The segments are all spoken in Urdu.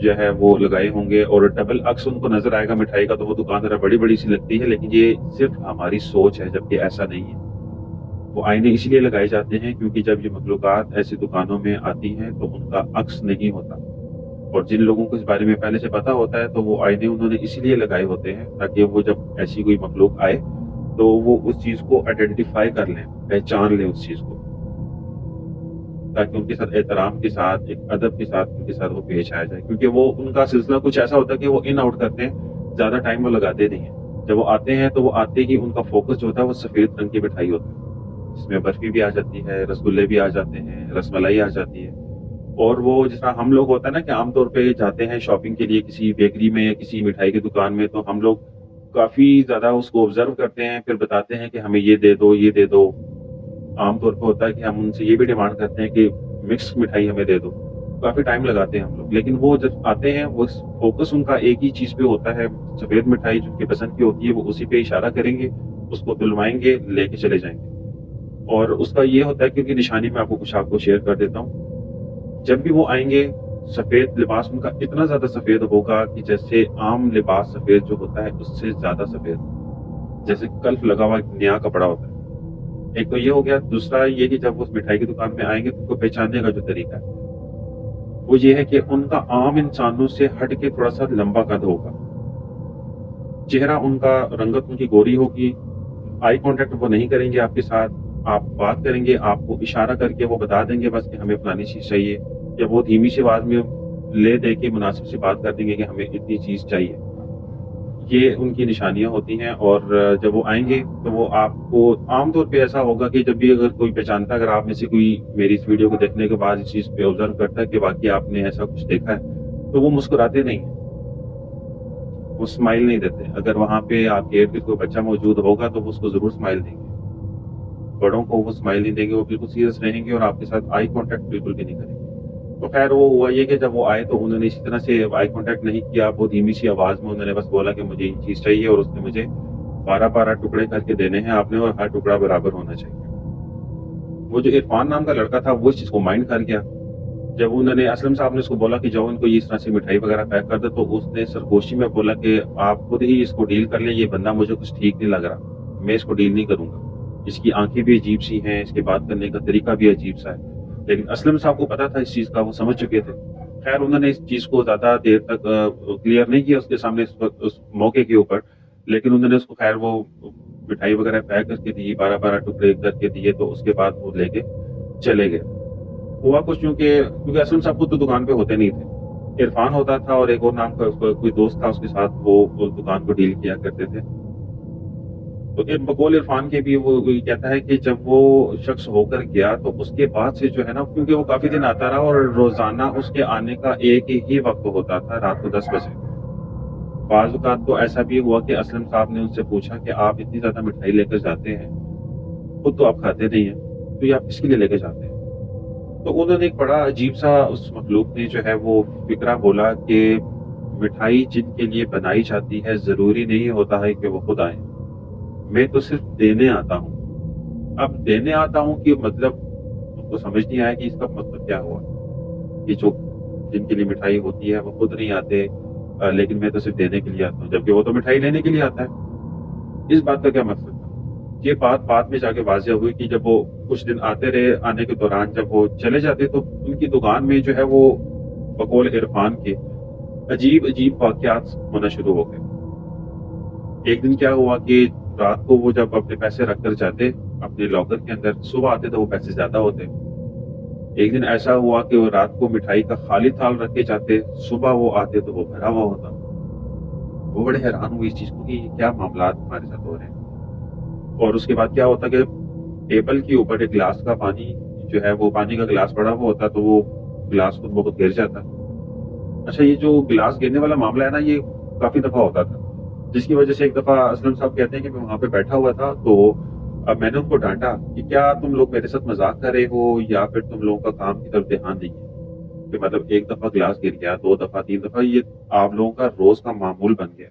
جو ہے وہ لگائے ہوں گے اور ڈبل عکس ان کو نظر آئے گا مٹھائی کا، تو وہ دکان ذرا بڑی بڑی سی لگتی ہے، لیکن یہ صرف ہماری سوچ ہے، جبکہ ایسا نہیں ہے۔ وہ آئینے اس لیے لگائے جاتے ہیں کیونکہ جب یہ مخلوقات ایسی دکانوں میں آتی ہیں تو ان کا عکس نہیں ہوتا، اور جن لوگوں کو اس بارے میں پہلے سے پتا ہوتا ہے تو وہ آئینے انہوں نے اسی لیے لگائے ہوتے ہیں تاکہ وہ جب ایسی کوئی مخلوق آئے تو وہ اس چیز کو آئیڈینٹیفائی کر لیں، پہچان لیں اس چیز کو، تاکہ ان کے ساتھ احترام کے ساتھ، ایک ادب کے ساتھ ان کے ساتھ وہ پیش آیا جائے، کیونکہ وہ ان کا سلسلہ کچھ ایسا ہوتا ہے کہ وہ ان آؤٹ کرتے ہیں، زیادہ ٹائم وہ لگاتے نہیں ہیں۔ جب وہ آتے ہیں تو وہ آتے ہی ان کا فوکس جو ہوتا ہے وہ سفید رنگ کی مٹھائی ہوتی ہے، جس میں برفی بھی آ جاتی ہے، رسگلے بھی آ جاتے ہیں، رس ملائی آ جاتی ہے، اور وہ جس طرح ہم لوگ ہوتا ہے نا کہ عام طور پہ جاتے ہیں شاپنگ کے لیے کسی بیکری میں یا کسی مٹھائی کی دکان میں، تو ہم لوگ کافی زیادہ اس کو آبزرو کرتے ہیں، پھر بتاتے ہیں کہ ہمیں یہ دے دو، یہ دے دو۔ عام طور پہ ہوتا ہے کہ ہم ان سے یہ بھی ڈیمانڈ کرتے ہیں کہ مکس مٹھائی ہمیں دے دو، کافی ٹائم لگاتے ہیں ہم لوگ، لیکن وہ جب آتے ہیں وہ فوکس ان کا ایک ہی چیز پہ ہوتا ہے، سفید مٹھائی جو کہ پسند کی ہوتی ہے، وہ اسی پہ اشارہ کریں گے، اس کو دلوائیں گے، لے کے چلے جائیں گے۔ اور اس کا یہ ہوتا ہے کیونکہ نشانی میں آپ کو شیئر کر دیتا ہوں، جب بھی وہ آئیں گے سفید لباس ان کا اتنا زیادہ سفید ہوگا کہ جیسے عام لباس سفید جو ہوتا ہے اس سے زیادہ سفید، جیسے کلف لگا ہوا ایک نیا کپڑا ہوتا ہے۔ ایک تو یہ ہو گیا، دوسرا یہ کہ جب وہ اس مٹھائی کی دکان میں آئیں گے تو ان کو پہچاننے کا جو طریقہ ہے وہ یہ ہے کہ ان کا عام انسانوں سے ہٹ کے تھوڑا سا لمبا قد ہوگا، چہرہ ان کا، رنگت ان کی گوری ہوگی، آئی کانٹیکٹ وہ نہیں کریں گے آپ کے ساتھ، آپ بات کریں گے آپ کو اشارہ کر کے وہ بتا دیں گے بس کہ ہمیں فلانی چیز چاہیے، یا بہت دھیمی سی آواز میں لے دے کے مناسب سی بات کر دیں گے کہ ہمیں اتنی چیز چاہیے۔ یہ ان کی نشانیاں ہوتی ہیں، اور جب وہ آئیں گے تو وہ آپ کو عام طور پہ ایسا ہوگا کہ جب بھی اگر کوئی پہچانتا ہے، اگر آپ میں سے کوئی میری اس ویڈیو کو دیکھنے کے بعد اس چیز پہ آبزرو کرتا ہے کہ واقعی آپ نے ایسا کچھ دیکھا ہے، تو وہ مسکراتے نہیں ہیں، وہ اسمائل نہیں دیتے۔ اگر وہاں پہ آپ کے ارد گرد کوئی بچہ موجود ہوگا تو وہ اس کو ضرور اسمائل دیں گے، بڑوں کو وہ اسمائل نہیں دیں گے، وہ بالکل سیریس رہیں گے اور آپ کے ساتھ آئی کانٹیکٹ بالکل بھی نہیں کریں گے۔ تو خیر وہ ہوا یہ کہ جب وہ آئے تو انہوں نے اسی طرح سے آئی کانٹیکٹ نہیں کیا، بہت دھیمی سی آواز میں انہوں نے بس بولا کہ مجھے یہ چیز چاہیے، اور اس نے مجھے 12 ٹکڑے کر کے دینے ہیں آپ نے، اور ہر ٹکڑا برابر ہونا چاہیے۔ وہ جو عرفان نام کا لڑکا تھا وہ اس چیز کو مائنڈ کر گیا، جب انہوں نے اسلم صاحب نے اس کو بولا کہ جاؤ ان کو یہ اس طرح سے مٹھائی وغیرہ پیک کر دے، تو اس نے سرگوشی میں بولا کہ آپ خود ہی اس کو ڈیل کر لیں، یہ بندہ مجھے کچھ ٹھیک نہیں لگ رہا، میں اس کو ڈیل نہیں کروں گا، اس کی آنکھیں بھی عجیب سی ہیں، اس کے بات کرنے کا طریقہ بھی عجیب سا ہے۔ لیکن اسلم صاحب کو پتا تھا اس چیز کا، وہ سمجھ چکے تھے۔ خیر انہوں نے اس چیز کو زیادہ دیر تک کلیئر نہیں کیا اس کے سامنے اس موقع کے اوپر، لیکن انہوں نے اس کو خیر وہ مٹھائی وغیرہ پیک کر کے دی، 12 ٹکڑے کر کے دیے، تو اس کے بعد وہ لے کے چلے گئے۔ ہوا کچھ کیونکہ اسلم صاحب خود تو دکان پہ ہوتے نہیں تھے، عرفان ہوتا تھا اور ایک اور نام کا کوئی دوست تھا، اس کے ساتھ وہ دکان کو ڈیل کیا کرتے تھے۔ تو بقول عرفان کے بھی وہ کہتا ہے کہ جب وہ شخص ہو کر گیا تو اس کے بعد سے جو ہے نا، کیونکہ وہ کافی دن آتا رہا اور روزانہ اس کے آنے کا ایک ہی وقت ہوتا تھا، رات کو 10 بجے۔ بعض اوقات تو ایسا بھی ہوا کہ اسلم صاحب نے ان سے پوچھا کہ آپ اتنی زیادہ مٹھائی لے کر جاتے ہیں، خود تو آپ کھاتے نہیں ہیں، تو یہ آپ کس کے لیے لے کے جاتے ہیں؟ تو انہوں نے ایک بڑا عجیب سا اس مخلوق نے جو ہے وہ فکرہ بولا کہ مٹھائی جن کے لیے بنائی جاتی ہے ضروری نہیں ہوتا ہے کہ وہ خود آئیں، میں تو صرف دینے آتا ہوں۔ اب دینے آتا ہوں کہ مطلب ان کو سمجھ نہیں آیا کہ اس کا مطلب کیا ہوا، کہ جو جن کے لیے مٹھائی ہوتی ہے وہ خود نہیں آتے، لیکن میں تو صرف دینے کے لیے آتا ہوں، جبکہ وہ تو مٹھائی لینے کے لیے آتا ہے۔ اس بات کا کیا مقصد تھا؟ یہ بات بعد میں جا کے واضح ہوئی کہ جب وہ کچھ دن آتے رہے، آنے کے دوران جب وہ چلے جاتے تو ان کی دکان میں جو ہے وہ بقول عرفان کے عجیب واقعات ہونا شروع ہو گئے۔ ایک دن کیا ہوا کہ رات کو وہ جب اپنے پیسے رکھ کر جاتے اپنے لاکر کے اندر، صبح آتے تو وہ پیسے زیادہ ہوتے۔ ایک دن ایسا ہوا کہ وہ رات کو مٹھائی کا خالی تھال رکھ کے جاتے، صبح وہ آتے تو وہ بھرا ہوا ہوتا۔ وہ بڑے حیران ہوئے اس چیز کو کہ یہ کیا معاملات ہمارے ساتھ ہو رہے ہیں۔ اور اس کے بعد کیا ہوتا کہ ٹیبل کے اوپر ایک گلاس کا پانی جو ہے وہ پانی کا گلاس پڑا ہوا ہوتا، تو وہ گلاس خود بہت گر جاتا۔ اچھا یہ جو گلاس گرنے والا معاملہ ہے نا، یہ کافی دفعہ ہوتا تھا، جس کی وجہ سے ایک دفعہ اسلم صاحب کہتے ہیں کہ میں وہاں پہ بیٹھا ہوا تھا، تو اب میں نے ان کو ڈانٹا کہ کیا تم لوگ میرے ساتھ مذاق کر رہے ہو یا پھر تم لوگوں کا کام کی طرف دھیان نہیں ہے، کہ مطلب ایک دفعہ گلاس گر گیا، 2 دفعہ 3 دفعہ، یہ آپ لوگوں کا روز کا معمول بن گیا۔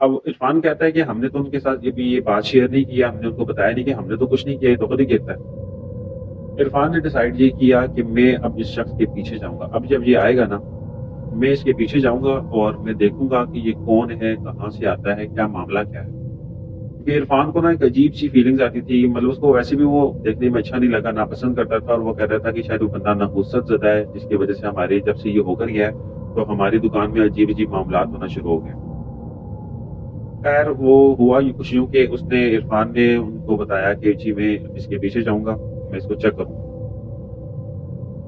اب عرفان کہتا ہے کہ ہم نے تو ان کے ساتھ یہ بات شیئر نہیں کیا، ہم نے ان کو بتایا نہیں کہ ہم نے تو کچھ نہیں کیا، یہ تو خود ہی کہتا ہے۔ عرفان نے ڈیسائیڈ یہ کیا کہ میں اب اس شخص کے پیچھے جاؤں گا، اب جب یہ آئے گا نا میں اس کے پیچھے جاؤں گا اور میں دیکھوں گا کہ یہ کون ہے، کہاں سے آتا ہے، کیا معاملہ کیا ہے. کیونکہ عرفان کو نا ایک عجیب سی فیلنگز آتی تھی، مطلب اس کو ویسے بھی وہ دیکھنے میں اچھا نہیں لگا، ناپسند کرتا تھا، اور وہ کہہ رہا تھا کہ شاید وہ بندہ نحوست زدہ ہے، جس کی وجہ سے ہمارے جب سے یہ ہو کر گیا ہے تو ہماری دکان میں عجیب عجیب معاملات ہونا شروع ہو گئے. خیر وہ ہوا یہ کچھ یوں کہ اس نے عرفان نے ان کو بتایا کہ جی میں اس کے پیچھے جاؤں گا، میں اس کو چیک کروں.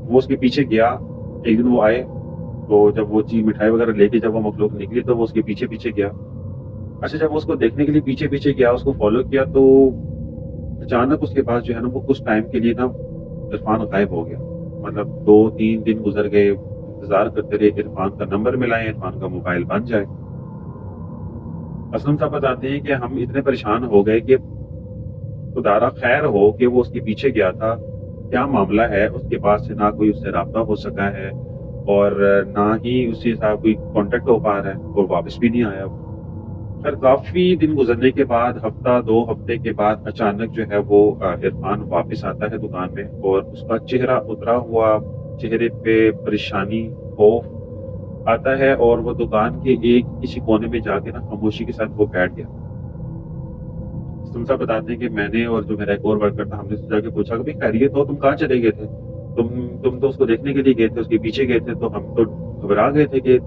وہ اس کے پیچھے گیا. ایک دن وہ آئے تو جب وہ چیز مٹھائی وغیرہ لے کے جب وہ مخلوق نکلی تو وہ اس کے پیچھے پیچھے گیا. اچھا جب وہ اس کو دیکھنے کے لیے پیچھے پیچھے گیا، اس کو فالو کیا، تو اچانک اس کے پاس جو ہے نا وہ کچھ ٹائم کے لیے نا عرفان غائب ہو گیا. مطلب 2-3 دن گزر گئے، انتظار کرتے رہے عرفان کا نمبر ملائے، عرفان کا موبائل بن جائے. اسلم صاحب بتاتے ہیں کہ ہم اتنے پریشان ہو گئے کہ خدا خیر ہو کہ وہ اس کے پیچھے گیا تھا، کیا معاملہ ہے. اس کے پاس سے نہ کوئی اس سے رابطہ ہو سکا ہے اور نہ ہی اس کے ساتھ کوئی کانٹیکٹ ہو پا رہا ہے، اور واپس بھی نہیں آیا. پھر کافی دن گزرنے کے بعد، ہفتہ 2 ہفتے کے بعد اچانک جو ہے وہ عرفان واپس آتا ہے دکان میں، اور اس کا چہرہ اترا ہوا، چہرے پہ پریشانی، خوف آتا ہے، اور وہ دکان کے ایک کسی کونے میں جا کے نا خاموشی کے ساتھ وہ بیٹھ گیا. تم سب بتاتے ہیں کہ میں نے اور جو میرا ایک اور ورکر تھا، ہم نے جا کے پوچھا کہ بھائی خیریت ہو، تم کہاں چلے گئے تھے؟ تم تو اس کو دیکھنے کے لیے گئے تھے، اس کے پیچھے گئے تھے. تو ہم تو گھبرا گئے تھے کہ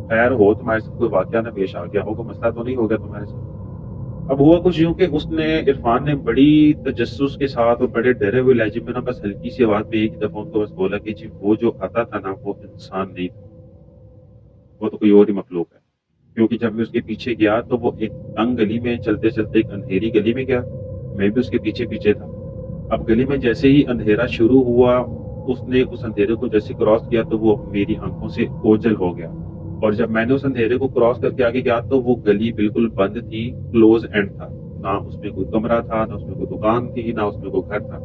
خیر ہو، تمہارے ساتھ کوئی واقعہ نہ پیش آ گیا ہو، کوئی مسئلہ تو نہیں ہو گیا تمہارے ساتھ. اب ہوا کچھ یوں کہ اس نے عرفان نے بڑی تجسس کے ساتھ اور بڑے ڈرے ہوئے لہجے میں نا بس ہلکی سی آواز میں ایک دفعہ ان کو بس بولا کہ جی وہ جو آتا تھا نا وہ انسان نہیں تھا، وہ تو کوئی اور ہی مخلوق ہے. کیونکہ جب میں اس کے پیچھے گیا تو وہ ایک تنگ گلی میں چلتے چلتے ایک اندھیری گلی میں گیا، میں بھی اس کے پیچھے پیچھے تھا. اب گلی میں جیسے ہی اندھیرا شروع ہوا، اس نے اس اندھیرے کو جیسے کراس کیا تو وہ میری آنکھوں سے اوجھل ہو گیا. اور جب میں نے اس اندھیرے کو کراس کر کے آگے گیا تو وہ گلی بالکل بند تھی، کلوز اینڈ تھا، نہ اس میں کوئی کمرہ تھا، نہ اس میں کوئی دکان تھی، نہ اس میں کوئی گھر تھا.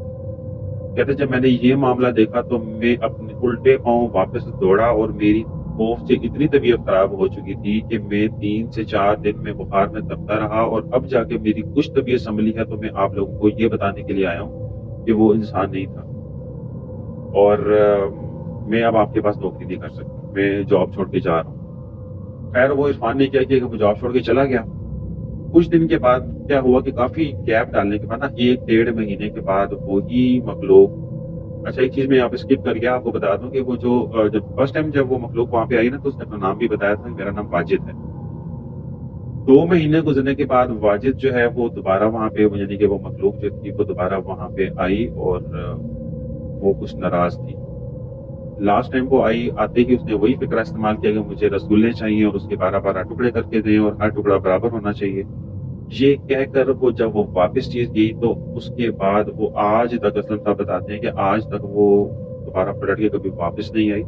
کہتے جب میں نے یہ معاملہ دیکھا تو میں اپنے الٹے پاؤں واپس دوڑا، اور میری خوف سے اتنی طبیعت خراب ہو چکی تھی کہ میں 3 سے 4 دن میں بخار میں تپتا رہا. اور اب جا کے میری کچھ طبیعت سنبھلی ہے تو میں آپ لوگوں کو یہ بتانے کے لیے آیا ہوں کہ وہ انسان نہیں تھا، اور میں اب آپ کے پاس نوکری نہیں کر سکتا، میں جاب چھوڑ کے جا رہا ہوں. خیر وہ عرفان نے کیا کہ وہ جاب چھوڑ کے چلا گیا. کچھ دن کے بعد کیا ہوا کہ کافی گیپ ڈالنے کے بعد نا 1-1.5 مہینے کے بعد وہی مخلوق. اچھا ایک چیز میں آپ اسکپ کر گیا، آپ کو بتا دوں کہ وہ جو جب فرسٹ ٹائم جب وہ مخلوق وہاں پہ آئی نا تو اس نے اپنا نام بھی بتایا تھا، میرا نام واجد ہے. 2 مہینے گزرنے کے بعد واجد جو ہے وہ دوبارہ وہاں پہ، یعنی کہ وہ مخلوق جو تھی وہ دوبارہ وہاں پہ آئی، اور وہ کچھ ناراض تھی. لاسٹ ٹائم وہ آئی، آتے ہی اس نے وہی فکرہ استعمال کیا کہ مجھے رسگلے چاہیے اور اس کے 12 ٹکڑے کر کے دیں، اور ہر ٹکڑا برابر ہونا چاہیے. یہ کہہ کر وہ جب وہ واپس چیز گئی تو اس کے بعد وہ آج تک، اسلم صاحب بتاتے ہیں کہ آج تک وہ دوبارہ پلٹ کے کبھی واپس نہیں آئی.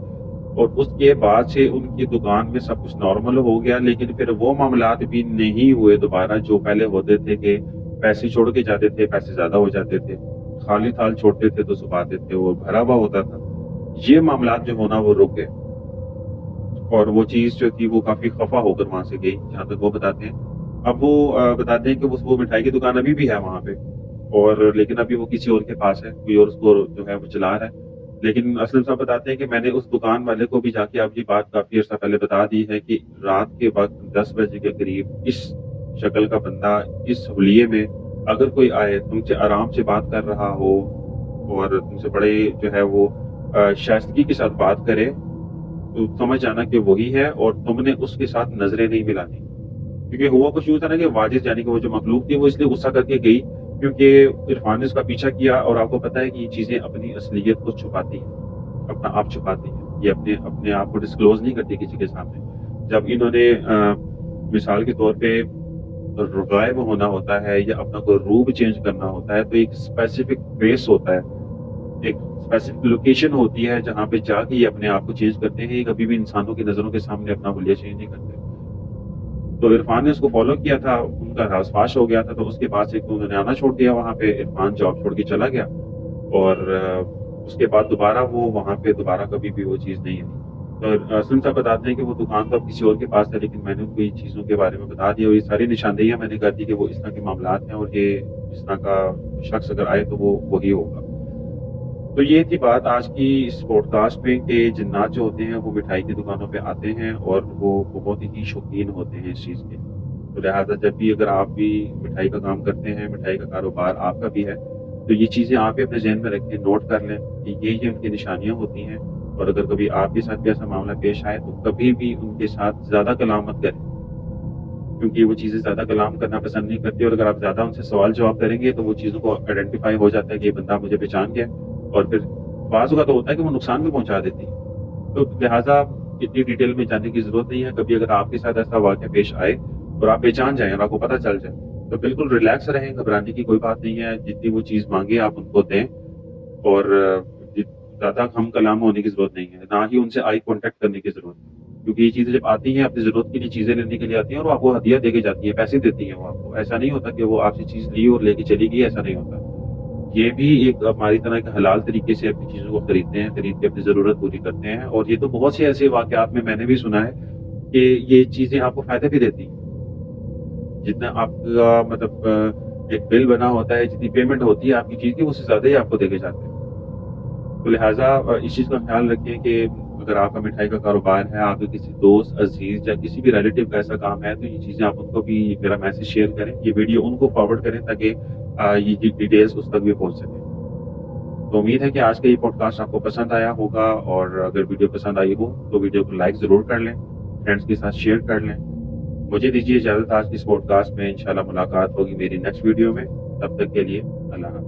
اور اس کے بعد سے ان کی دکان میں سب کچھ نارمل ہو گیا، لیکن پھر وہ معاملات بھی نہیں ہوئے دوبارہ جو پہلے ہوتے تھے کہ پیسے چھوڑ کے جاتے تھے، پیسے زیادہ ہو جاتے تھے، خالی تھال چھوڑتے تھے تو صبح آتے تھے وہ بھرا ہوا ہوتا تھا. یہ معاملات جو ہونا وہ رک گئے، اور وہ چیز جو تھی وہ کافی خفا ہو کر وہاں سے گئی، جہاں تک وہ بتاتے ہیں. اب وہ بتاتے ہیں کہ وہ مٹھائی کی دکان ابھی بھی ہے وہاں پہ، اور لیکن ابھی وہ کسی اور کے پاس ہے، کوئی اور اس کو جو ہے وہ چلا رہا ہے. لیکن اسلم صاحب بتاتے ہیں کہ میں نے اس دکان والے کو بھی جا کے اب یہ بات کافی عرصہ پہلے بتا دی ہے کہ رات کے وقت 10 بجے کے قریب اس شکل کا بندہ اس حلیے میں اگر کوئی آئے، تم سے آرام سے بات کر رہا ہو اور تم سے بڑے جو ہے وہ شائستگی کے ساتھ بات کرے، تو سمجھ جانا کہ وہی ہے، اور تم نے اس کے ساتھ نظریں نہیں ملانی. کیونکہ ہوا کچھ یوں تھا نا کہ واجد یعنی کہ وہ جو مخلوق تھی وہ اس لیے غصہ کر کے گئی کیونکہ عرفان نے اس کا پیچھا کیا، اور آپ کو پتہ ہے کہ یہ چیزیں اپنی اصلیت کو چھپاتی ہیں، اپنا آپ چھپاتی ہیں، یہ اپنے آپ کو ڈسکلوز نہیں کرتی کسی کے سامنے. جب انہوں نے مثال کے طور پہ غائب ہونا ہوتا ہے یا اپنا کوئی روپ چینج کرنا ہوتا ہے تو ایک اسپیسیفک فیس ہوتا ہے، ایک اسپیسیفک لوکیشن ہوتی ہے جہاں پہ جا کے یہ اپنے آپ کو چینج کرتے ہیں. یہ کبھی بھی انسانوں کی نظروں کے سامنے اپنا حلیہ چینج نہیں کرتے. تو عرفان نے اس کو فالو کیا تھا، ان کا راز فاش ہو گیا تھا، تو اس کے بعد سے انہوں نے آنا چھوڑ دیا وہاں پہ. عرفان جاب چھوڑ کے چلا گیا، اور اس کے بعد دوبارہ وہ وہاں پہ دوبارہ کبھی بھی وہ چیز نہیں آئی. تو اسلم صاحب بتاتے ہیں کہ وہ دکان تو اب کسی اور کے پاس ہے، لیکن میں نے ان کو یہ چیزوں کے بارے میں بتا دیا، اور یہ ساری نشاندہیاں میں نے کر دی کہ وہ اس طرح کے معاملات ہیں، اور یہ اس طرح کا شخص اگر آئے تو وہ وہی ہوگا. تو یہ تھی بات آج کی اس پوڈ کاسٹ میں کہ جنات جو ہوتے ہیں وہ مٹھائی کی دکانوں پہ آتے ہیں اور وہ بہت ہی شوقین ہوتے ہیں اس چیز کے. تو لہٰذا جب بھی اگر آپ بھی مٹھائی کا کام کرتے ہیں، مٹھائی کا کاروبار آپ کا بھی ہے، تو یہ چیزیں آپ بھی اپنے ذہن میں رکھیں، نوٹ کر لیں کہ یہ ان کی نشانیاں ہوتی ہیں. اور اگر کبھی آپ کے ساتھ بھی ایسا معاملہ پیش آئے تو کبھی بھی ان کے ساتھ زیادہ کلام مت کریں، کیونکہ وہ چیزیں زیادہ کلام کرنا پسند نہیں کرتی. اور اگر آپ زیادہ ان سے سوال جواب کریں گے تو وہ چیزوں کو آئیڈینٹیفائی ہو جاتا ہے کہ یہ بندہ مجھے پہچان گیا، اور پھر بعض اوقات تو ہوتا ہے کہ وہ نقصان بھی پہنچا دیتی ہے. تو لہٰذا اتنی ڈیٹیل میں جانے کی ضرورت نہیں ہے. کبھی اگر آپ کے ساتھ ایسا واقعہ پیش آئے اور آپ پہچان جائیں اور آپ کو پتہ چل جائے تو بالکل ریلیکس رہیں، گھبرانے کی کوئی بات نہیں ہے. جتنی وہ چیز مانگے آپ ان کو دیں، اور زیادہ ہم کلام ہونے کی ضرورت نہیں ہے، نہ ہی ان سے آئی کانٹیکٹ کرنے کی ضرورت ہے. کیونکہ یہ چیزیں جب آتی ہیں اپنی ضرورت کے لیے چیزیں لینے کے لیے آتی ہیں، اور وہ آپ کو ہدیہ دے کے جاتی ہیں، پیسے دیتی ہیں وہ آپ کو. ایسا نہیں ہوتا کہ وہ آپ سے چیز لی اور لے کے چلی گئی، ایسا نہیں ہوتا. یہ بھی ایک ہماری طرح ایک حلال طریقے سے اپنی چیزوں کو خریدتے ہیں، خرید کے اپنی ضرورت پوری کرتے ہیں. اور یہ تو بہت سے ایسے واقعات میں نے بھی سنا ہے کہ یہ چیزیں آپ کو فائدہ بھی دیتی ہیں. جتنا آپ کا مطلب ایک بل بنا ہوتا ہے، جتنی پیمنٹ ہوتی ہے آپ کی چیز کی، اس سے زیادہ ہی آپ کو دے کے جاتے ہیں. تو لہٰذا اس چیز کا خیال رکھیں کہ اگر آپ کا مٹھائی کا کاروبار ہے، آپ کے کسی دوست عزیز یا کسی بھی ریلیٹیو کا ایسا کام ہے، تو یہ چیزیں آپ ان کو بھی میرا میسج شیئر کریں، یہ ویڈیو ان کو فارورڈ کریں تاکہ یہ ڈیٹیلز اس تک بھی پہنچ سکیں. تو امید ہے کہ آج کا یہ پوڈ کاسٹ آپ کو پسند آیا ہوگا، اور اگر ویڈیو پسند آئی ہو تو ویڈیو کو لائک ضرور کر لیں، فرینڈس کے ساتھ شیئر کر لیں. مجھے دیجیے اجازت، آج کی اس پوڈ کاسٹ میں انشاءاللہ ملاقات ہوگی میری نیکسٹ ویڈیو میں. تب تک کے لیے اللہ حافظ.